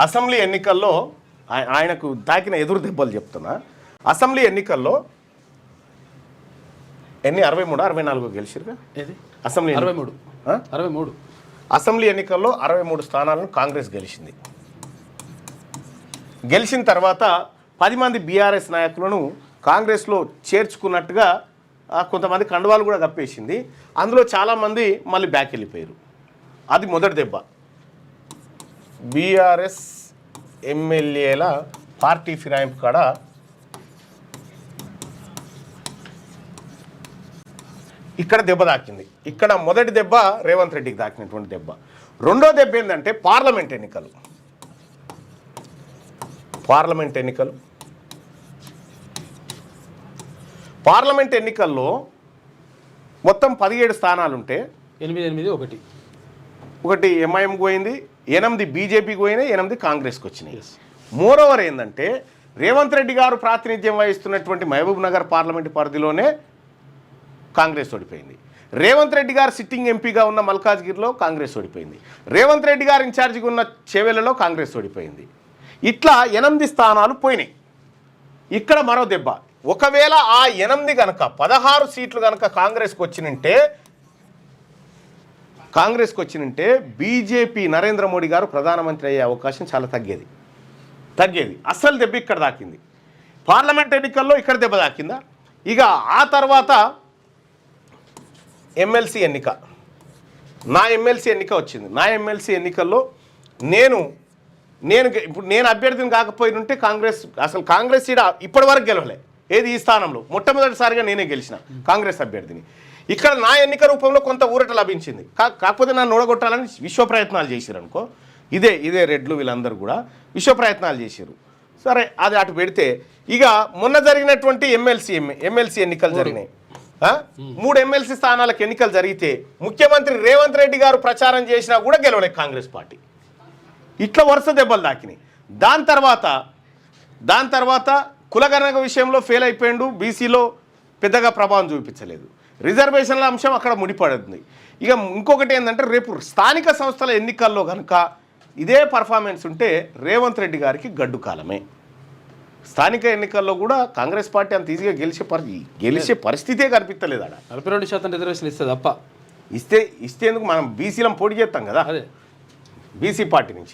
Assembly ఎన్నికల్లో ఆయనకు తాకిన ఎదురు దెబ్బలు చెప్తున్నా. అసెంబ్లీ ఎన్నికల్లో ఎన్ని 63 64 గెలిచిరుగా? ఏది అసెంబ్లీ 63 అసెంబ్లీ ఎన్నికల్లో 63 స్థానాలను కాంగ్రెస్ గెలిచింది. గెలిచిన తర్వాత 10 మంది బీఆర్ఎస్ నాయకులను కాంగ్రెస్లో చేర్చుకున్నట్టుగా కొంతమంది కండువాలు కూడా కప్పేసింది. అందులో చాలామంది మళ్ళీ బ్యాక్ వెళ్ళిపోయారు. అది మొదటి దెబ్బ. బీఆర్ఎస్ ఎమ్మెల్యేల పార్టీ ఫిరాయింపు కాడ ఇక్కడ దెబ్బ తాకింది. ఇక్కడ మొదటి దెబ్బ రేవంత్ రెడ్డికి తాకినటువంటి దెబ్బ. రెండో దెబ్బ ఏంటంటే పార్లమెంట్ ఎన్నికలు. పార్లమెంట్ ఎన్నికల్లో మొత్తం 17 స్థానాలుంటే 8 ఒకటి ఎంఐఎంకి పోయింది, 8 బీజేపీకి పోయినాయి, 8 కాంగ్రెస్కి వచ్చినాయి. మోరోవర్ ఏంటంటే రేవంత్ రెడ్డి గారు ప్రాతినిధ్యం వహిస్తున్నటువంటి మహబూబ్ నగర్ పార్లమెంటు పరిధిలోనే కాంగ్రెస్ ఓడిపోయింది. రేవంత్ రెడ్డి గారు సిట్టింగ్ ఎంపీగా ఉన్న మల్కాజ్గిరిలో కాంగ్రెస్ ఓడిపోయింది. రేవంత్ రెడ్డి గారు ఇన్ఛార్జిగా ఉన్న చేవెళ్లలో కాంగ్రెస్ ఓడిపోయింది. ఇట్లా 8 స్థానాలు పోయినాయి. ఇక్కడ మరో దెబ్బ. ఒకవేళ ఆ 8 కనుక 16 సీట్లు కనుక కాంగ్రెస్కి వచ్చినంటే బీజేపీ నరేంద్ర మోడీ గారు ప్రధానమంత్రి అయ్యే అవకాశం చాలా తగ్గేది. అస్సలు దెబ్బ ఇక్కడ దాకింది. పార్లమెంట్ ఎన్నికల్లో ఇక్కడ దెబ్బ దాకిందా? ఇక ఆ తర్వాత ఎమ్మెల్సీ ఎన్నిక. నా ఎమ్మెల్సీ ఎన్నిక వచ్చింది. నా ఎమ్మెల్సీ ఎన్నికల్లో ఇప్పుడు నేను అభ్యర్థిని కాకపోయినుంటే కాంగ్రెస్ ఈడ ఇప్పటి వరకు గెలవలే. ఏది ఈ స్థానంలో మొట్టమొదటిసారిగా నేనే గెలిచిన కాంగ్రెస్ అభ్యర్థిని. ఇక్కడ నా ఎన్నిక రూపంలో కొంత ఊరట లభించింది. కాకపోతే నన్ను ఓడగొట్టాలని విశ్వ ప్రయత్నాలు చేశారు అనుకో. ఇదే రెడ్లు వీళ్ళందరూ కూడా విశ్వ ప్రయత్నాలు చేశారు. సరే, అది అటు పెడితే ఇక మొన్న జరిగినటువంటి ఎమ్మెల్సీ ఎన్నికలు జరిగినాయి. 3 ఎమ్మెల్సీ స్థానాలకు ఎన్నికలు జరిగితే ముఖ్యమంత్రి రేవంత్ రెడ్డి గారు ప్రచారం చేసినా కూడా గెలవలేదు కాంగ్రెస్ పార్టీ. ఇట్లా వరుస దెబ్బలు దాకినాయి. దాని తర్వాత కులగణన విషయంలో ఫెయిల్ అయిపోయిండు. బీసీలో పెద్దగా ప్రభావం చూపించలేదు. రిజర్వేషన్ల అంశం అక్కడ ముడిపడుతుంది. ఇక ఇంకొకటి ఏంటంటే రేపు స్థానిక సంస్థల ఎన్నికల్లో కనుక ఇదే పర్ఫార్మెన్స్ ఉంటే రేవంత్ రెడ్డి గారికి గడ్డు కాలమే. స్థానిక ఎన్నికల్లో కూడా కాంగ్రెస్ పార్టీ అంత ఈజీగా గెలిచే పరిస్థితే కనిపించలేదు. అక్కడ 42% రిజర్వేషన్ ఇస్తుంది తప్ప ఇస్తే ఎందుకు మనం బీసీలం పోటీ చేస్తాం కదా బీసీ పార్టీ నుంచి.